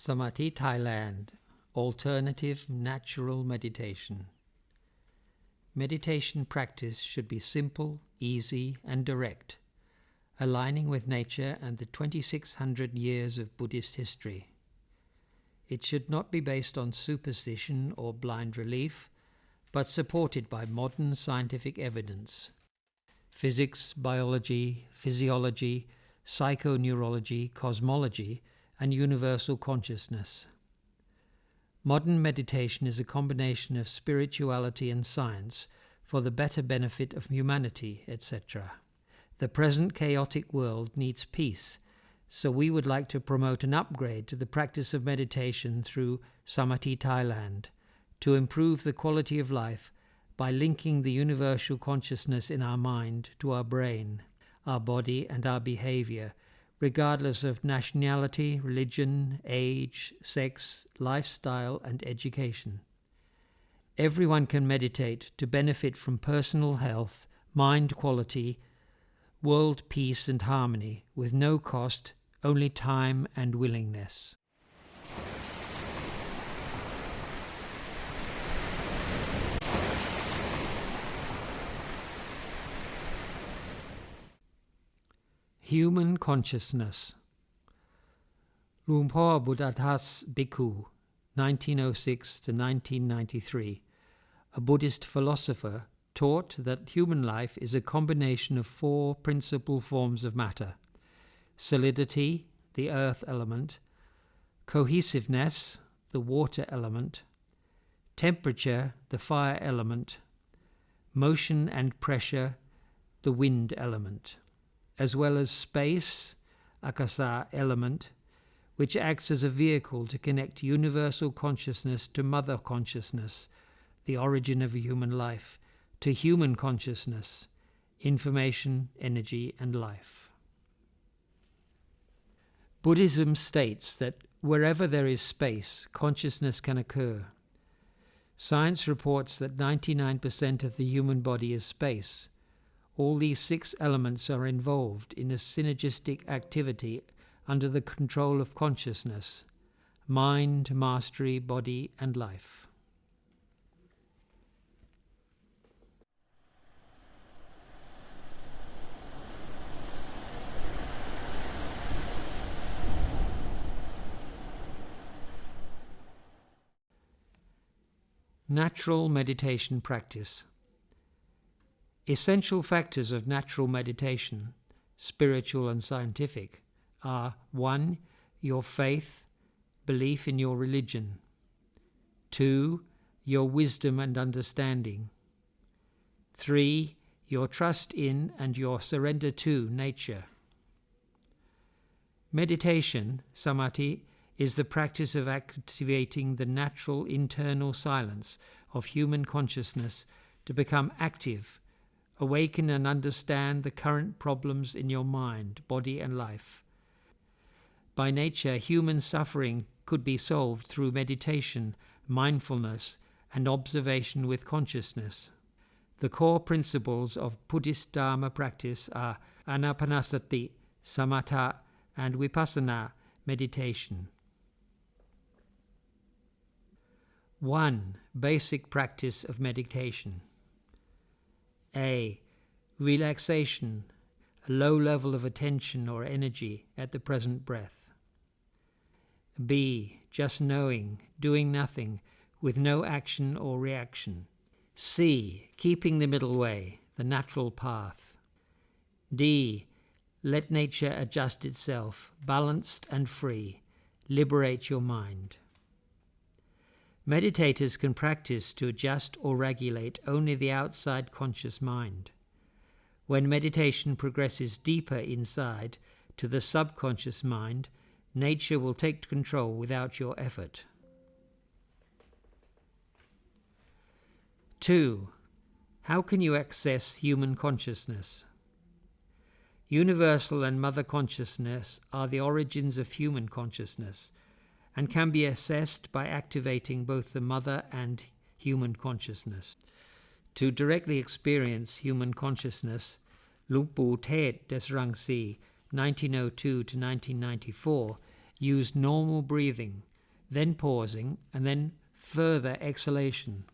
Samadhi Thailand, Alternative Natural Meditation. Meditation practice should be simple, easy and direct, aligning with nature and the 2600 years of Buddhist history. It should not be based on superstition or blind relief, but supported by modern scientific evidence. Physics, biology, physiology, psychoneurology, cosmology, and universal consciousness. Modern meditation is a combination of spirituality and science for the better benefit of humanity, etc. The present chaotic world needs peace, so we would like to promote an upgrade to the practice of meditation through Samadhi Thailand to improve the quality of life by linking the universal consciousness in our mind to our brain, our body and our behavior, regardless of nationality, religion, age, sex, lifestyle, and education. Everyone can meditate to benefit from personal health, mind quality, world peace and harmony, with no cost, only time and willingness. Human Consciousness. หลวงพ่อ Buddhadas Bhikkhu, 1906 to 1993, a Buddhist philosopher, taught that human life is a combination of four principal forms of matter: solidity, the earth element; cohesiveness, the water element; temperature, the fire element; motion and pressure, the wind element, as well as space, akasa element, which acts as a vehicle to connect universal consciousness to mother consciousness, the origin of human life, to human consciousness, information, energy, and life. Buddhism states that wherever there is space, consciousness can occur. Science reports that 99% of the human body is space. All these six elements are involved in a synergistic activity under the control of consciousness: mind, mastery, body, and life. Natural meditation practice. Essential factors of natural meditation, spiritual and scientific, are 1. Your faith, belief in your religion; 2. Your wisdom and understanding; 3. Your trust in and your surrender to nature. Meditation, samadhi, is the practice of activating the natural internal silence of human consciousness to become active, awaken and understand the current problems in your mind, body and life. By nature, human suffering could be solved through meditation, mindfulness, and observation with consciousness. The core principles of Buddhist Dharma practice are anapanasati, samatha, and vipassana meditation. 1. Basic practice of meditation. A. Relaxation, a low level of attention or energy at the present breath. B. Just knowing, doing nothing, with no action or reaction. C. Keeping the middle way, the natural path. D. Let nature adjust itself, balanced and free. Liberate your mind. Meditators can practice to adjust or regulate only the outside conscious mind. When meditation progresses deeper inside to the subconscious mind, nature will take control without your effort. 2. How can you access human consciousness? Universal and mother consciousness are the origins of human consciousness, and can be assessed by activating both the mother and human consciousness. To directly experience human consciousness, Luang Pu Tet Desrangsi, 1902 to 1994, used normal breathing then pausing, and then further exhalation.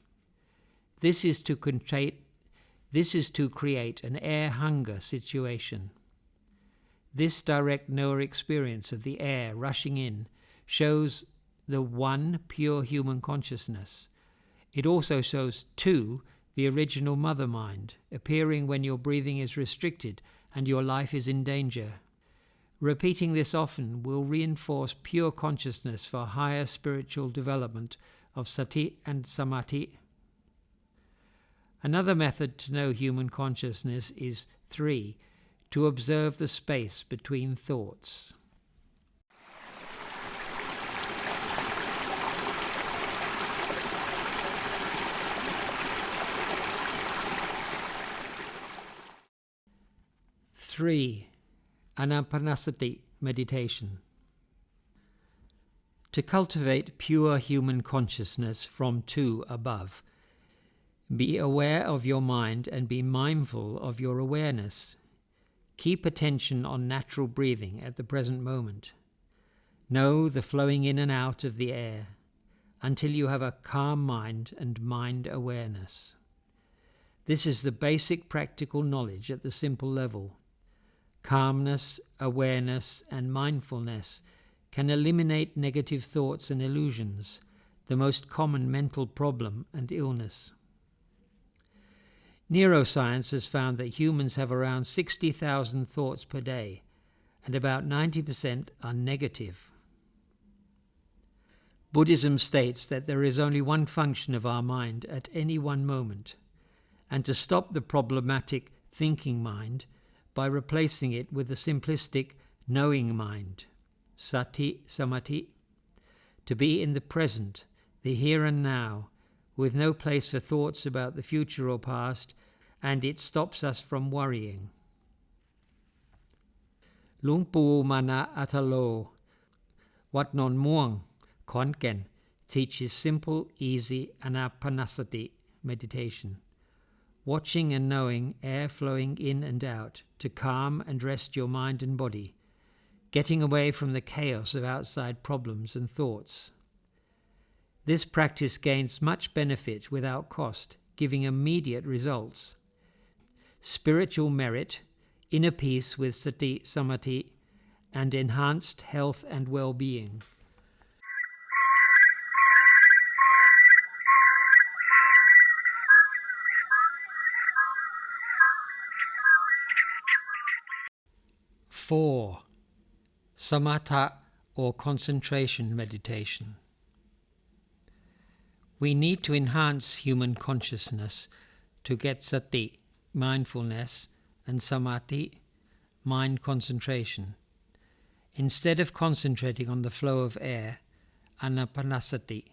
This is to create an air hunger situation. This direct knower experience of the air rushing in shows the one pure human consciousness. It also shows two, the original mother mind, appearing when your breathing is restricted and your life is in danger. Repeating this often will reinforce pure consciousness for higher spiritual development of sati and samadhi. Another method to know human consciousness is 3. To observe the space between thoughts. Three, Anapanasati meditation. To cultivate pure human consciousness from 2 above, be aware of your mind and be mindful of your awareness. Keep attention on natural breathing at the present moment. Know the flowing in and out of the air until you have a calm mind and mind awareness. This is the basic practical knowledge at the simple level. Calmness, awareness, and mindfulness can eliminate negative thoughts and illusions, the most common mental problem and illness. Neuroscience has found that humans have around 60,000 thoughts per day, and about 90% are negative. Buddhism states that there is only one function of our mind at any one moment, and to stop the problematic thinking mind by replacing it with the simplistic knowing mind, sati samadhi, to be in the present, the here and now, with no place for thoughts about the future or past, and it stops us from worrying. Luang Pu Mana Atalo, Wat Non Muang, Khon Kaen, teaches simple, easy anapanasati meditation, watching and knowing air flowing in and out to calm and rest your mind and body, getting away from the chaos of outside problems and thoughts. This practice gains much benefit without cost, giving immediate results. Spiritual merit, inner peace with sati samadhi, and enhanced health and well-being. Four, samatha or concentration meditation. We need to enhance human consciousness to get sati, mindfulness, and samadhi, mind concentration. Instead of concentrating on the flow of air, anapanasati,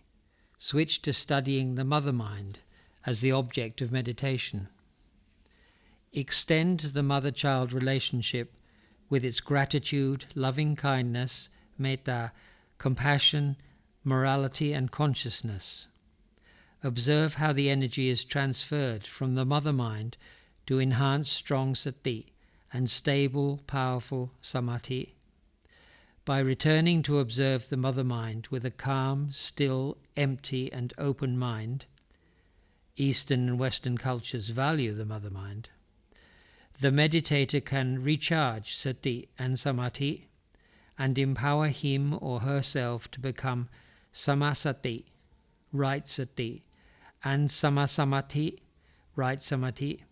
switch to studying the mother mind as the object of meditation. Extend the mother-child relationship with its gratitude, loving kindness, metta, compassion, morality, and consciousness. Observe how the energy is transferred from the mother mind to enhance strong sati and stable, powerful samadhi. By returning to observe the mother mind with a calm, still, empty, and open mind, Eastern and Western cultures value the mother mind, the meditator can recharge sati and samadhi and empower him or herself to become samasati, right sati, and samasamadhi, right samadhi.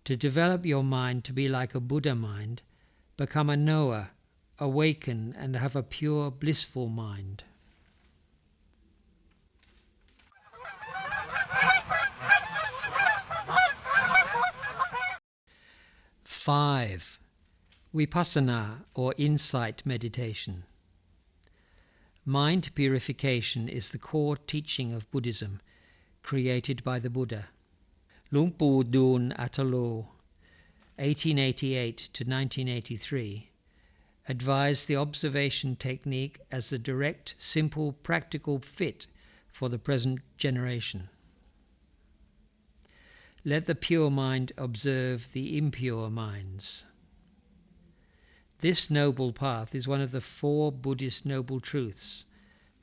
To develop your mind to be like a Buddha mind, become a knower, awaken, and have a pure, blissful mind. Five, vipassana or insight meditation. Mind purification is the core teaching of Buddhism, created by the Buddha. Luang Pu Dun Atalo, 1888 to 1983, advised the observation technique as the direct, simple, practical fit for the present generation. Let the pure mind observe the impure minds. This noble path is one of the 4 Buddhist noble truths,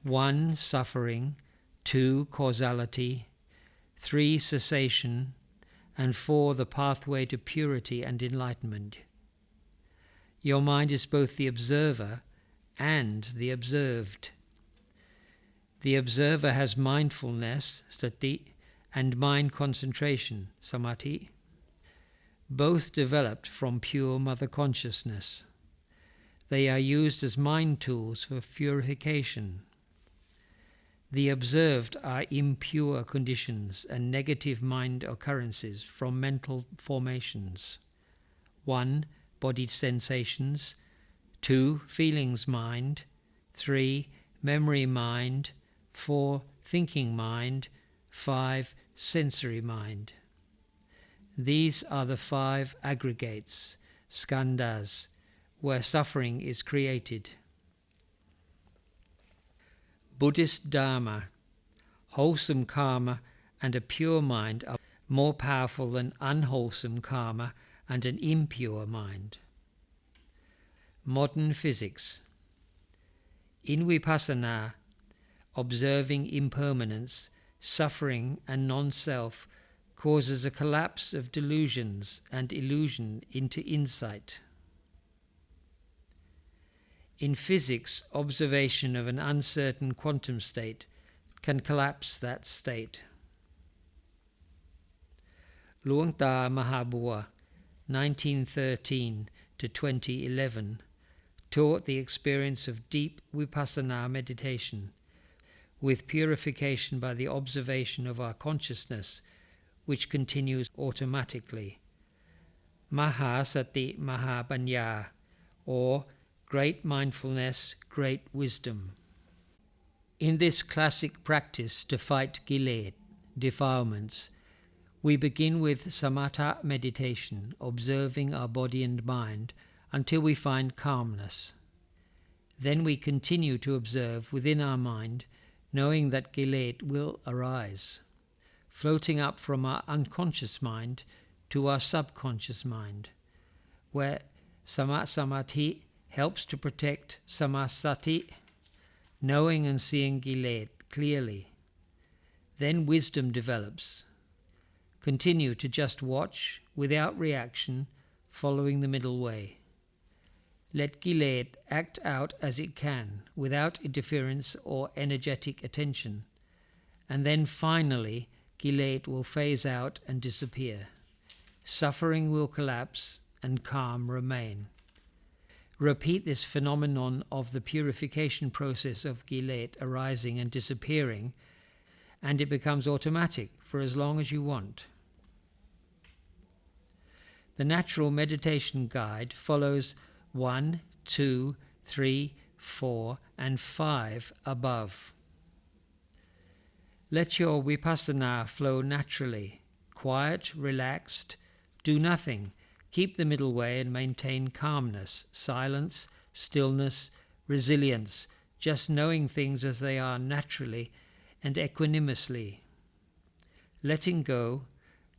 1. Suffering, 2. Causality, 3. Cessation, and 4. The pathway to purity and enlightenment. Your mind is both the observer and the observed. The observer has mindfulness, sati, and mind concentration, samadhi, both developed from pure mother consciousness. They are used as mind tools for purification. The observed are impure conditions and negative mind occurrences from mental formations. 1. Body sensations, 2. Feelings mind, 3. Memory mind, 4. Thinking mind, 5. Sensory mind. These are the 5 aggregates, skandhas, where suffering is created. Buddhist Dharma, wholesome karma and a pure mind are more powerful than unwholesome karma and an impure mind. Modern physics. In vipassana, observing impermanence, suffering and non-self causes a collapse of delusions and illusion into insight. In physics, observation of an uncertain quantum state can collapse that state. Luang Ta Mahabua, 1913 to 2011, taught the experience of deep vipassana meditation with purification by the observation of our consciousness, which continues automatically. Mahasati Mahapanya, or great mindfulness, great wisdom. In this classic practice to fight kiled, defilements, we begin with samatha meditation, observing our body and mind until we find calmness. Then we continue to observe within our mind, knowing that kiled will arise, floating up from our unconscious mind to our subconscious mind, where samadhi helps to protect samasati, knowing and seeing kiled clearly. Then wisdom develops. Continue to just watch without reaction, following the middle way. Let kiled act out as it can, without interference or energetic attention, and then finally kiled will phase out and disappear. Suffering will collapse and calm remain. Repeat this phenomenon of the purification process of kiled arising and disappearing, and it becomes automatic for as long as you want. The natural meditation guide follows 1, 2, 3, 4, and 5 above. Let your vipassana flow naturally, quiet, relaxed, do nothing. Keep the middle way and maintain calmness, silence, stillness, resilience, just knowing things as they are naturally and equanimously. Letting go,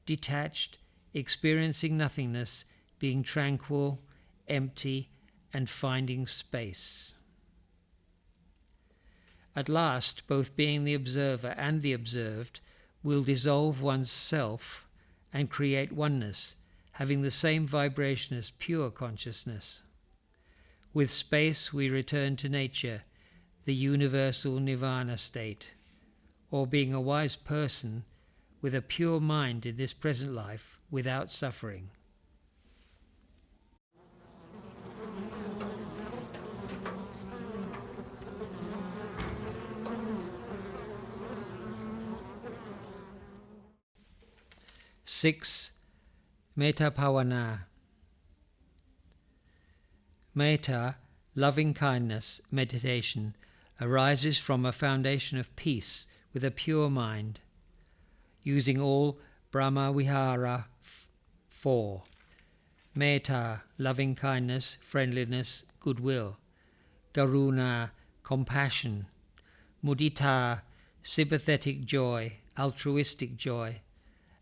detached, experiencing nothingness, being tranquil, empty, and finding space. At last, both being the observer and the observed will dissolve one's self and create oneness, having the same vibration as pure consciousness. With space we return to nature, the universal nirvana state, or being a wise person with a pure mind in this present life without suffering. Six, Metta Bhavana. Metta, loving-kindness, meditation, arises from a foundation of peace with a pure mind, using all Brahma Vihara 4. Metta, loving-kindness, friendliness, goodwill. Karuna, compassion. Mudita, sympathetic joy, altruistic joy.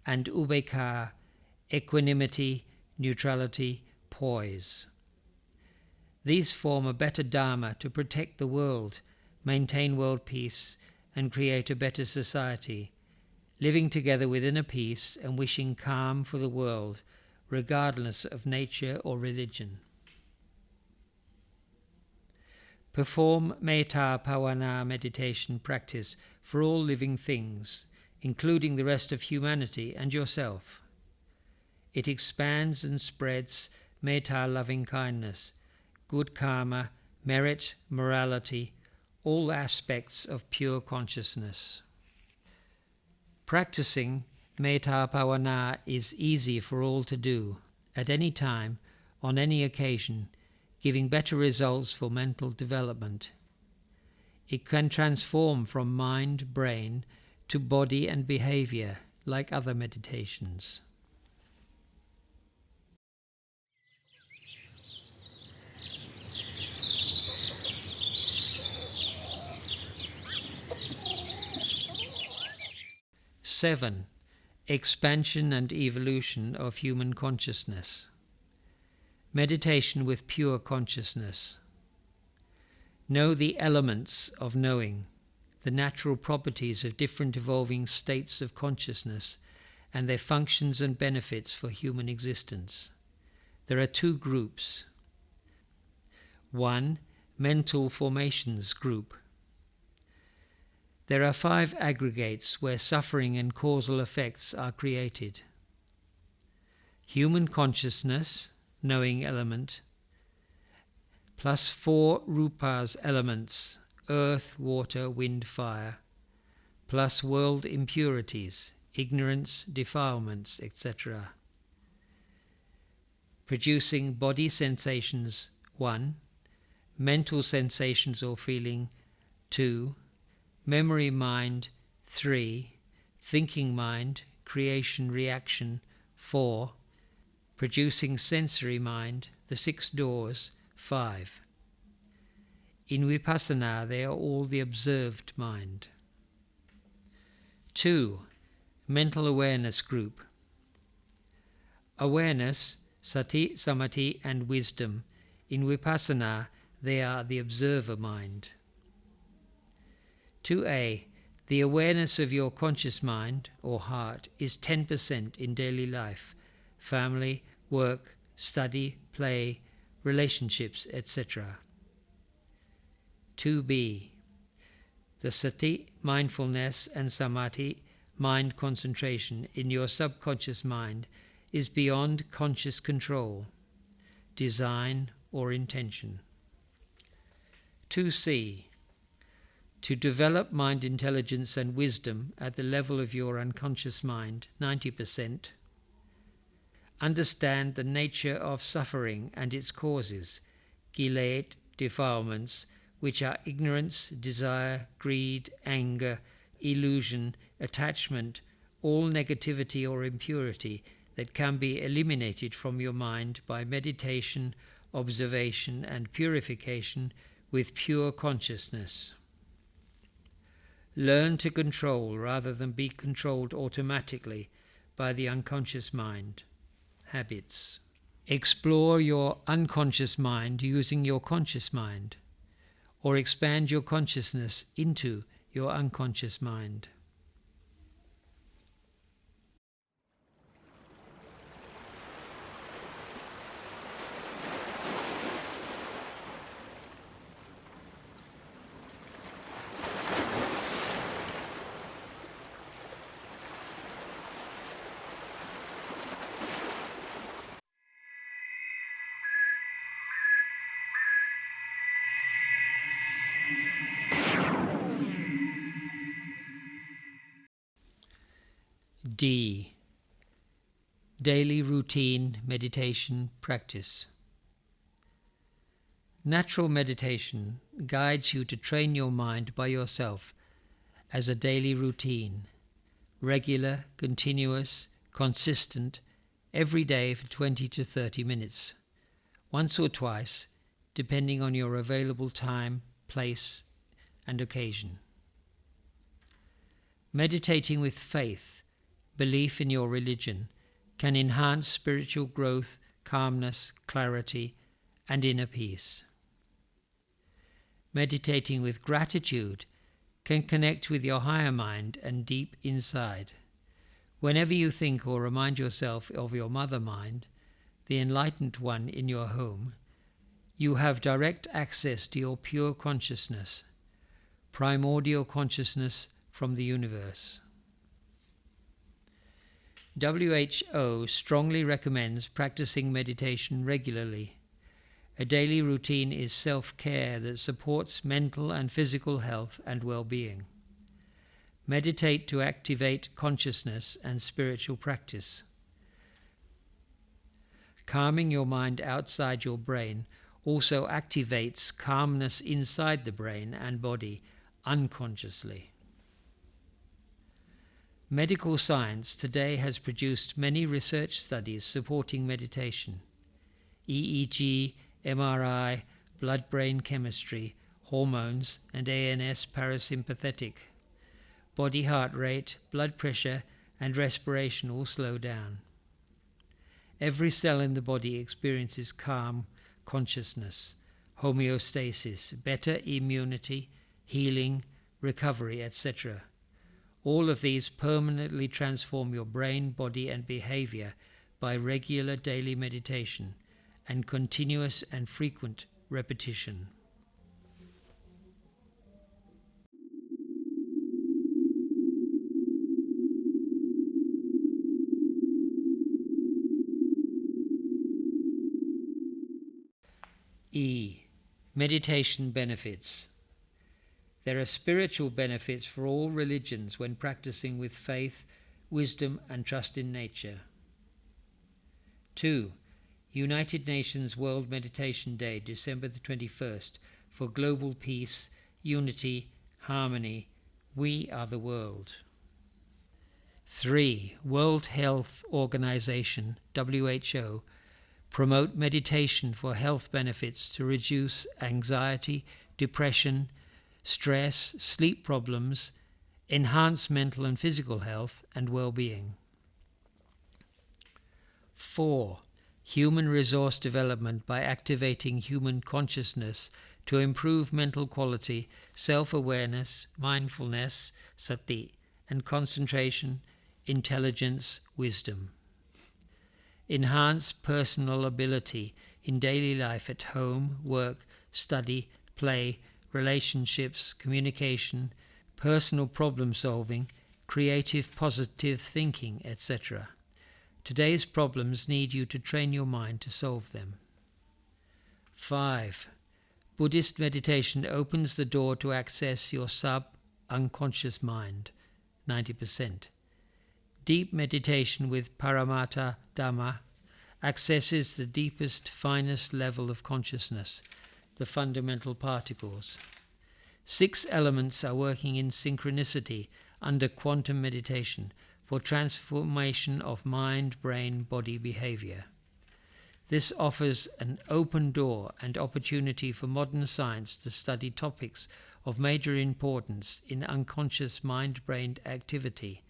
And Ubekkha, equanimity, neutrality, poise. These form a better dharma to protect the world, maintain world peace, and create a better society, living together within a peace and wishing calm for the world, regardless of nature or religion. Perform Metta Bhavana meditation practice for all living things, including the rest of humanity and yourself. It expands and spreads metta, loving kindness, good karma, merit, morality, all aspects of pure consciousness. Practicing Metta Bhavana is easy for all to do, at any time, on any occasion, giving better results for mental development. It can transform from mind, brain, to body and behavior, like other meditations. Seven, expansion and evolution of human consciousness. Meditation with pure consciousness. Know the elements of knowing, the natural properties of different evolving states of consciousness, and their functions and benefits for human existence. There are two groups. 1. Mental formations group. There are 5 aggregates where suffering and causal effects are created. Human consciousness, knowing element, plus 4 rupas elements, earth, water, wind, fire, plus world impurities, ignorance, defilements, etc. Producing body sensations 1, mental sensations or feeling 2, memory mind 3, thinking mind, creation, reaction 4, producing sensory mind, the 6 doors 5. In Vipassana they are all the observed mind. 2. Mental awareness group. Awareness, sati, samadhi and wisdom. In Vipassana they are the observer mind. 2a. The awareness of your conscious mind or heart is 10% in daily life, family, work, study, play, relationships, etc. 2b. The sati, mindfulness, and samadhi, mind concentration in your subconscious mind is beyond conscious control, design, or intention. 2c. To develop mind intelligence and wisdom at the level of your unconscious mind, 90%, understand the nature of suffering and its causes, kiled, defilements, which are ignorance, desire, greed, anger, illusion, attachment, all negativity or impurity that can be eliminated from your mind by meditation, observation, and purification with pure consciousness. Learn to control rather than be controlled automatically by the unconscious mind. Habits. Explore your unconscious mind using your conscious mind, or expand your consciousness into your unconscious mind. D. Daily routine meditation practice. Natural meditation guides you to train your mind by yourself as a daily routine, regular, continuous, consistent, every day for 20 to 30 minutes, once or twice, depending on your available time, place, and occasion. Meditating with faith, belief in your religion, can enhance spiritual growth, calmness, clarity, and inner peace. meditating with gratitude can connect with your higher mind and deep inside. Whenever you think or remind yourself of your mother mind, the enlightened one in your home, you have direct access to your pure consciousness, primordial consciousness from the universe. WHO strongly recommends practicing meditation regularly. A daily routine is self-care that supports mental and physical health and well-being. Meditate to activate consciousness and spiritual practice. Calming your mind outside your brain also activates calmness inside the brain and body unconsciously. Medical science today has produced many research studies supporting meditation. EEG, MRI, blood-brain chemistry, hormones, and ANS parasympathetic. Body heart rate, blood pressure, and respiration all slow down. Every cell in the body experiences calm consciousness, homeostasis, better immunity, healing, recovery, etc. All of these permanently transform your brain, body, and behavior by regular daily meditation and continuous and frequent repetition. E. Meditation benefits. There are spiritual benefits for all religions when practicing with faith, wisdom, and trust in nature. 2. United Nations World Meditation Day, December the 21st, for global peace, unity, harmony. We are the world. 3. World Health Organization, WHO, promote meditation for health benefits to reduce anxiety, depression, stress, sleep problems, enhance mental and physical health and well-being. 4. Human resource development by activating human consciousness to improve mental quality, self-awareness, mindfulness, sati, and concentration, intelligence, wisdom. Enhance personal ability in daily life at home, work, study, play, relationships, communication, personal problem solving, creative positive thinking, etc. Today's problems need you to train your mind to solve them. 5. Buddhist meditation opens the door to access your sub-unconscious mind, 90%. Deep meditation with Paramattha Dhamma accesses the deepest, finest level of consciousness, the fundamental particles. 6 elements are working in synchronicity under quantum meditation for transformation of mind, brain, body behavior. This offers an open door and opportunity for modern science to study topics of major importance in unconscious mind-brain activity,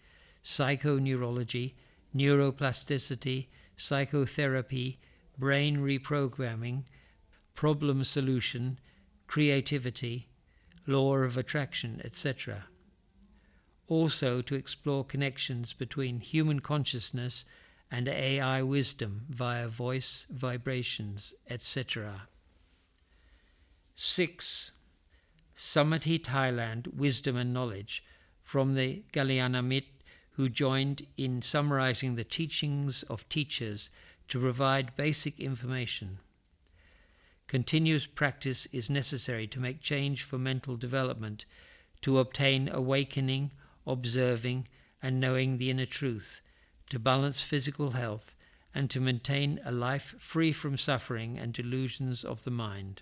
psychoneurology, neuroplasticity, psychotherapy, brain reprogramming, problem solution, creativity, law of attraction, etc. Also to explore connections between human consciousness and AI wisdom via voice, vibrations, etc. 6. Samati Thailand Wisdom and Knowledge from the Kalyanamit who joined in summarizing the teachings of teachers to provide basic information. Continuous practice is necessary to make change for mental development, to obtain awakening, observing, and knowing the inner truth, to balance physical health, and to maintain a life free from suffering and delusions of the mind.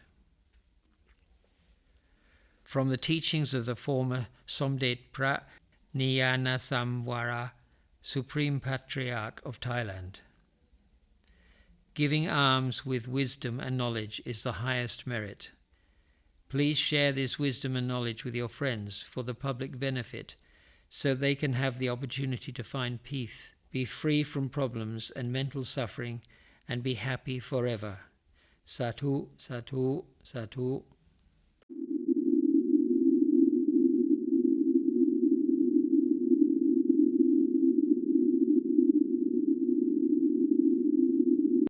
From the teachings of the former Somdet Pra Nyanasamvara, Supreme Patriarch of Thailand. Giving alms with wisdom and knowledge is the highest merit. Please share this wisdom and knowledge with your friends for the public benefit, so they can have the opportunity to find peace, be free from problems and mental suffering, and be happy forever. Satu, Satu, Satu.